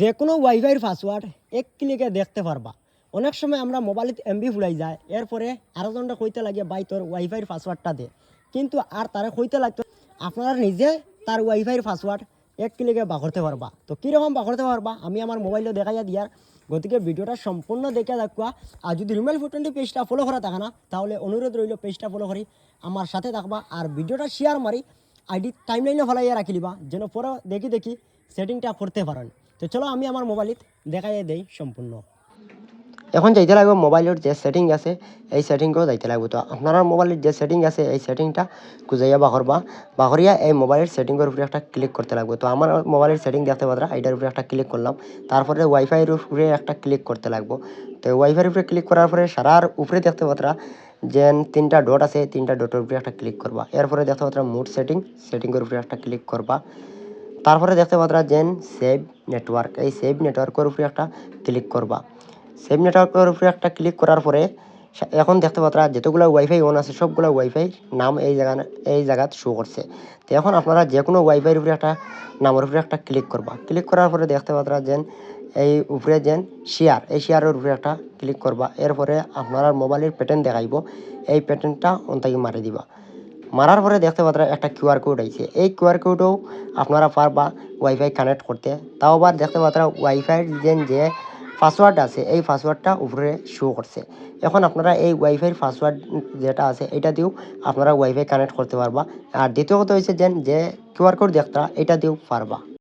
যে কোনো ওয়াইফাইয়ের পাসওয়ার্ড এক ক্লিকে দেখতে পারবা। অনেক সময় আমরা মোবাইলে এমবি ফুলাই যায়, এরপরে আরো জনটা কইতে লাগে ভাই তোর ওয়াইফাইয়ের পাসওয়ার্ডটা দে, কিন্তু আর তারা কইতে লাগতো আপনারা নিজে তার ওয়াইফাইয়ের পাসওয়ার্ড এক ক্লিকে করতে পারবা। তো কীরকম করতে পারবা আমি আমার মোবাইলে দেখাইয়া দিয়ার, গতিকে ভিডিওটা সম্পূর্ণ দেখে দেখবা। আর যদি রিমেল ফুটনটি পেজটা ফলো করা থাকে না, তাহলে অনুরোধ রইল পেজটা ফলো করি আমার সাথে থাকবা আর ভিডিওটা শেয়ার মারি আইডি টাইমলাইনে ফলাইয়া রাখিলিবা, যেন পরে দেখি দেখি সেটিংটা করতে পারেন। তো চলো আমি আমার মোবাইলত দেখাই দেই সম্পূর্ণ। এখন যাইতে লাগবে মোবাইলের যে সেটিং আছে এই সেটিংকেও যাইতে লাগবে। তো আপনার মোবাইলের যে সেটিং আছে এই সেটিংটা খুঁজাইয়া বাহরিয়া এই মোবাইলের সেটিংয়ের উপরে একটা ক্লিক করতে লাগবে। তো আমার মোবাইলের সেটিং দেখতে পারা এইটার উপরে একটা ক্লিক করলাম, তারপরে ওয়াইফাইয়ের উপরে একটা ক্লিক করতে লাগবো। তো ওয়াইফাইয়ের উপরে ক্লিক করার পরে সারার উপরে দেখতে পারা যে তিনটা ডট আছে, তিনটা ডটের উপরে একটা ক্লিক করবা। এরপরে দেখতে পারা মোড সেটিংয়ের উপরে একটা ক্লিক করবা। তারপরে দেখতে পারা যেন সেভ নেটওয়ার্ক, এই সেভ নেটওয়ার্কের উপরে একটা ক্লিক করবা। সেভ নেটওয়ার্কের উপরে একটা ক্লিক করার পরে এখন দেখতে পাত্রা যতগুলো ওয়াইফাই অন আছে সবগুলো ওয়াইফাই নাম এই জায়গাত শো করছে। তো এখন আপনারা যে কোনো ওয়াইফাইয়ের উপরে একটা নামের উপরে একটা ক্লিক করবা। ক্লিক করার পরে দেখতে পাত্রা যেন এই উপরে যেন এই শেয়ারের উপরে একটা ক্লিক করবা। এরপরে আপনারা মোবাইলের প্যাটার্ন দেখাইব, এই প্যাটার্নটা অন্তাকে মারি দিবা। মারার পরে দেখতে পাত্রা একটা কিউআর কোড আইছে, এই কিউআর কোডও আপনারা পারবা ওয়াইফাই কানেক্ট করতে। তাও আবার দেখতে পাত্রা ওয়াইফাইয়ের যে পাসওয়ার্ড আছে এই পাসওয়ার্ডটা উপরে শো করছে। এখন আপনারা এই ওয়াইফাইয়ের পাসওয়ার্ড যেটা আছে এটা দিয়েও আপনারা ওয়াইফাই কানেক্ট করতে পারবা। আর দ্বিতীয় কথা হয়েছে যে কিউআর কোড দেখতা এটা দিয়েও পারবা।